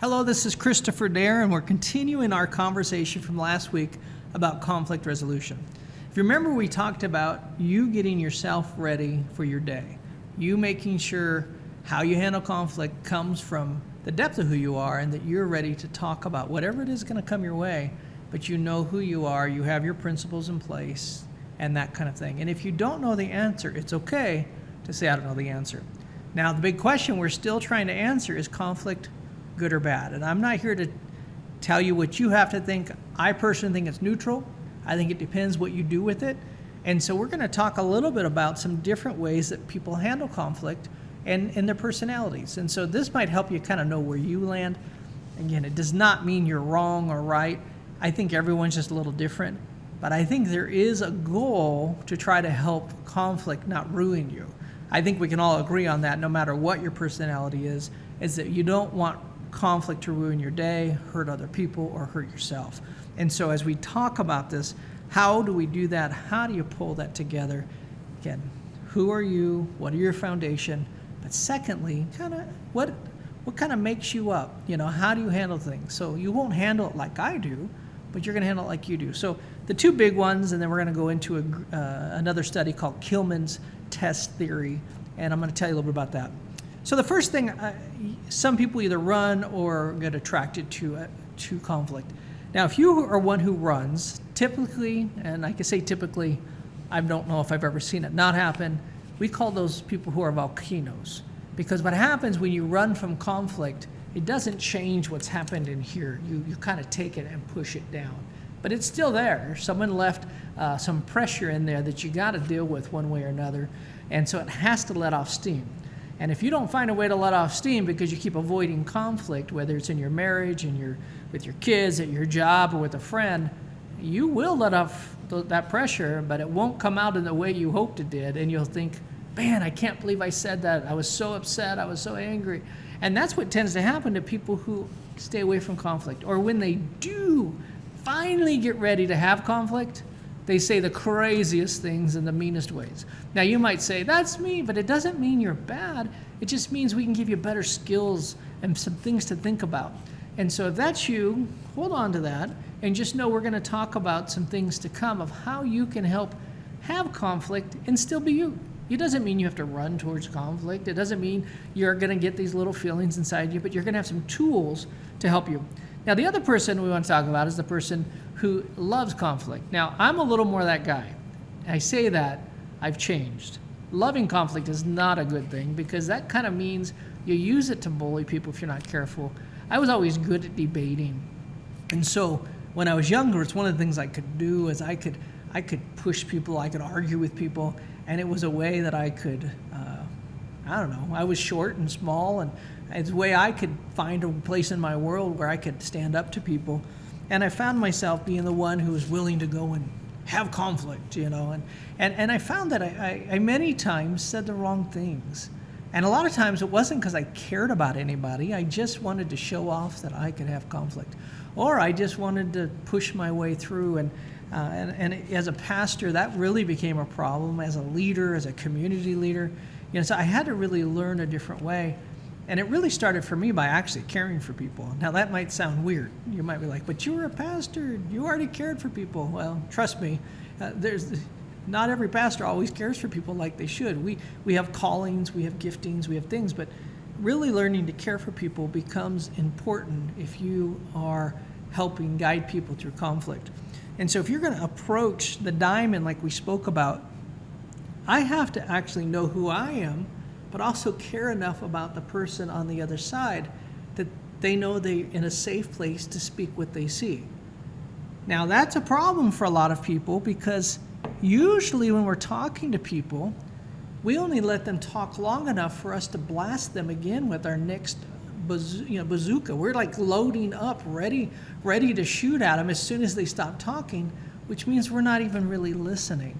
Hello, this is Kristopher, Dahir, and we're continuing our conversation from last week about conflict resolution. If you remember, we talked about you getting yourself ready for your day. You making sure how you handle conflict comes from the depth of who you are and that you're ready to talk about whatever it is going to come your way, but you know who you are, you have your principles in place, and that kind of thing. And if you don't know the answer, it's okay to say, I don't know the answer. Now, the big question we're still trying to answer is conflict good or bad? And I'm not here to tell you what you have to think. I personally think it's neutral. I think it depends what you do with it. And so we're going to talk a little bit about some different ways that people handle conflict and their personalities. And so this might help you kind of know where you land. Again, it does not mean you're wrong or right. I think everyone's just a little different. But I think there is a goal to try to help conflict not ruin you. I think we can all agree on that, no matter what your personality is that you don't want conflict to ruin your day, hurt other people, or hurt yourself. And so as we talk about this, how do we do that? How do you pull that together? Again, who are you? What are your foundation? But secondly, what kind of makes you up? How do you handle things? So you won't handle it like I do, but you're going to handle it like you do. So the two big ones, and then we're going to go into another study called Kilman's test theory, and I'm going to tell you a little bit about that. So the first thing, some people either run or get attracted to conflict. Now, if you are one who runs, typically, and I can say typically, I don't know if I've ever seen it not happen, we call those people who are volcanoes. Because what happens when you run from conflict, it doesn't change what's happened in here. You kind of take it and push it down. But it's still there. Someone left some pressure in there that you got to deal with one way or another. And so it has to let off steam. And if you don't find a way to let off steam because you keep avoiding conflict, whether it's in your marriage, with your kids, at your job, or with a friend, you will let off that pressure, but it won't come out in the way you hoped it did. And you'll think, man, I can't believe I said that. I was so upset. I was so angry. And that's what tends to happen to people who stay away from conflict. Or when they do finally get ready to have conflict, they say the craziest things in the meanest ways. Now, you might say, that's me, but it doesn't mean you're bad. It just means we can give you better skills and some things to think about. And so if that's you, hold on to that and just know we're going to talk about some things to come of how you can help have conflict and still be you. It doesn't mean you have to run towards conflict. It doesn't mean you're going to get these little feelings inside you, but you're going to have some tools to help you. Now, the other person we want to talk about is the person who loves conflict. Now, I'm a little more that guy. I say that, I've changed. Loving conflict is not a good thing because that kind of means you use it to bully people if you're not careful. I was always good at debating. And so when I was younger, it's one of the things I could do is I could push people, I could argue with people, and it was a way that I could, I was short and small, and it's a way I could find a place in my world where I could stand up to people. And I found myself being the one who was willing to go and have conflict, and I found that I many times said the wrong things. And a lot of times it wasn't because I cared about anybody. I just wanted to show off that I could have conflict. Or I just wanted to push my way through. And as a pastor, that really became a problem. As a leader, as a community leader, so I had to really learn a different way. And it really started for me by actually caring for people. Now that might sound weird. You might be like, but you were a pastor. You already cared for people. Well, trust me, not every pastor always cares for people like they should. We have callings, we have giftings, we have things, but really learning to care for people becomes important if you are helping guide people through conflict. And so if you're going to approach the diamond like we spoke about, I have to actually know who I am, but also care enough about the person on the other side that they know they're in a safe place to speak what they see. Now, that's a problem for a lot of people because usually when we're talking to people, we only let them talk long enough for us to blast them again with our next bazooka. We're like loading up, ready to shoot at them as soon as they stop talking, which means we're not even really listening.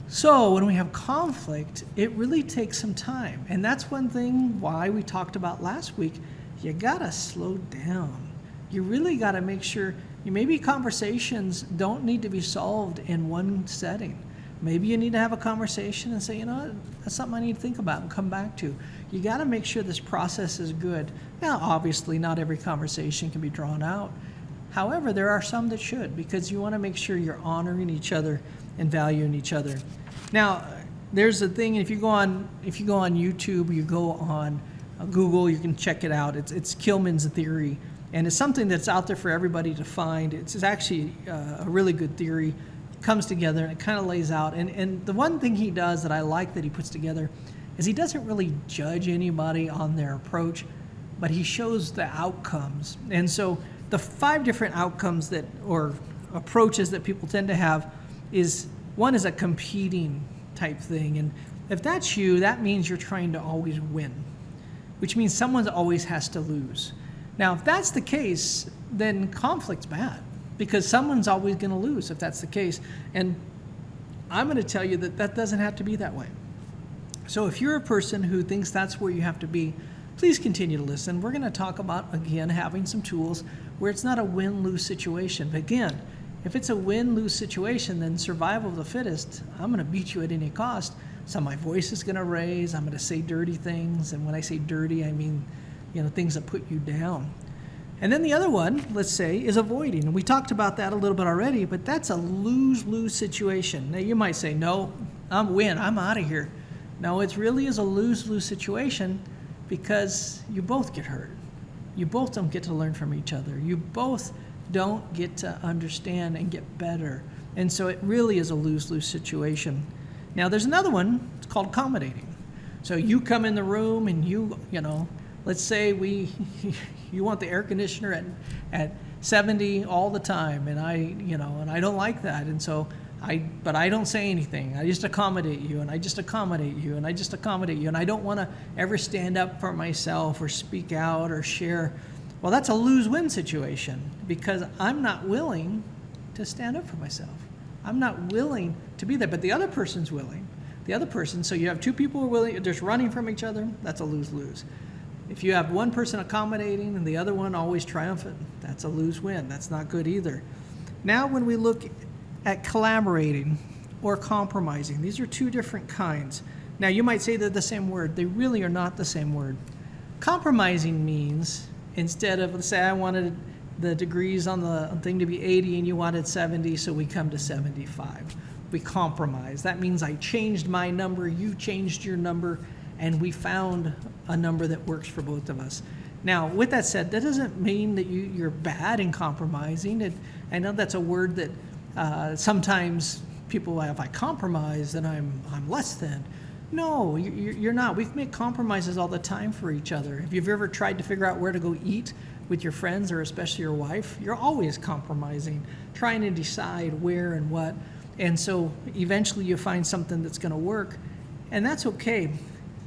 So when we have conflict, it really takes some time. And that's one thing why we talked about last week. You gotta slow down. You really gotta make sure, maybe conversations don't need to be solved in one setting. Maybe you need to have a conversation and say, you know what, that's something I need to think about and come back to. You got to make sure this process is good. Now, obviously, not every conversation can be drawn out. However, there are some that should, because you want to make sure you're honoring each other and valuing each other. Now, there's a thing, if you go on YouTube, you go on Google, you can check it out. It's Kilman's theory, and it's something that's out there for everybody to find. It's actually a really good theory. Comes together and it kind of lays out. And the one thing he does that I like that he puts together is he doesn't really judge anybody on their approach, but he shows the outcomes. And so the 5 different outcomes that, or approaches that people tend to have is, one is a competing type thing. And if that's you, that means you're trying to always win, which means someone always has to lose. Now, if that's the case, then conflict's bad, because someone's always going to lose if that's the case. And I'm going to tell you that that doesn't have to be that way. So if you're a person who thinks that's where you have to be, please continue to listen. We're going to talk about, again, having some tools where it's not a win-lose situation. But again, if it's a win-lose situation, then survival of the fittest, I'm going to beat you at any cost. So my voice is going to raise. I'm going to say dirty things. And when I say dirty, I mean, things that put you down. And then the other one, let's say, is avoiding. And we talked about that a little bit already, but that's a lose-lose situation. Now, you might say, no, I'm out of here. No, it really is a lose-lose situation, because you both get hurt. You both don't get to learn from each other. You both don't get to understand and get better. And so it really is a lose-lose situation. Now, there's another one. It's called accommodating. So you come in the room and let's say you want the air conditioner at 70 all the time, and I don't like that, and so but I don't say anything. I just accommodate you, and I just accommodate you, and I just accommodate you, and I don't want to ever stand up for myself or speak out or share. Well, that's a lose-win situation, because I'm not willing to stand up for myself. I'm not willing to be there, but the other person's willing. The other person, so you have 2 people who are willing, just running from each other, that's a lose-lose. If you have one person accommodating and the other one always triumphant, that's a lose-win. That's not good either. Now, when we look at collaborating or compromising, these are 2 different kinds. Now, you might say they're the same word. They really are not the same word. Compromising means, instead of, let's say I wanted the degrees on the thing to be 80 and you wanted 70, so we come to 75. We compromise. That means I changed my number, you changed your number, and we found a number that works for both of us. Now, with that said, that doesn't mean that you're bad in compromising. I know that's a word that sometimes people, if I compromise, then I'm less than. No, you're not. We make compromises all the time for each other. If you've ever tried to figure out where to go eat with your friends, or especially your wife, you're always compromising, trying to decide where and what. And so eventually you find something that's going to work, and that's okay.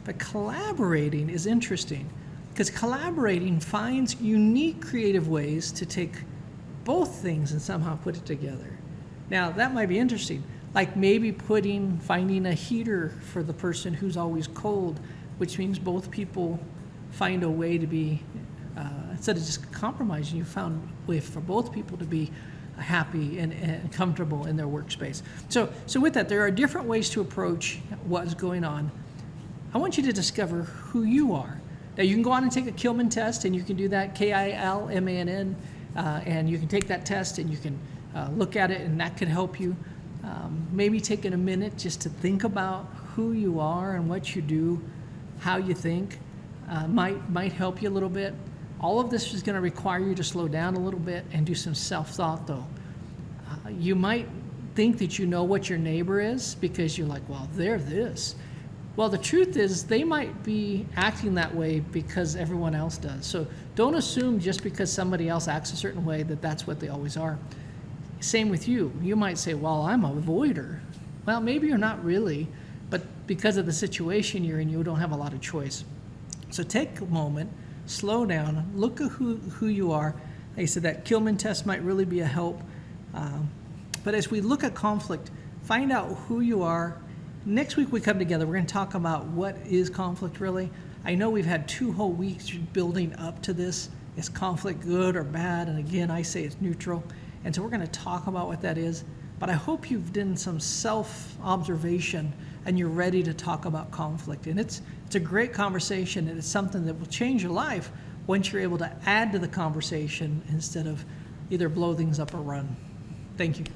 But collaborating is interesting, because collaborating finds unique creative ways to take both things and somehow put it together. Now, that might be interesting, like maybe finding a heater for the person who's always cold, which means both people find a way to be, instead of just compromising, you found a way for both people to be happy and comfortable in their workspace. So with that, there are different ways to approach what's going on. I want you to discover who you are. Now, you can go on and take a Kilman test, and you can do that, Kilmann, and you can take that test and you can look at it, and that could help you. Maybe taking a minute just to think about who you are and what you do, how you think, might help you a little bit. All of this is going to require you to slow down a little bit and do some self-thought, though. You might think that you know what your neighbor is because you're like, well, they're this. Well, the truth is they might be acting that way because everyone else does. So don't assume just because somebody else acts a certain way that that's what they always are. Same with you. You might say, well, I'm a avoider. Well, maybe you're not really, but because of the situation you're in, you don't have a lot of choice. So take a moment, slow down, look at who you are. Like I said, that Kilman test might really be a help. But as we look at conflict, find out who you are. Next week we come together, we're going to talk about what is conflict really. I know we've had 2 whole weeks building up to this. Is conflict good or bad? And again, I say it's neutral. And so we're going to talk about what that is. but I hope you've done some self-observation and you're ready to talk about conflict. And it's a great conversation, and it's something that will change your life once you're able to add to the conversation instead of either blow things up or run. Thank you.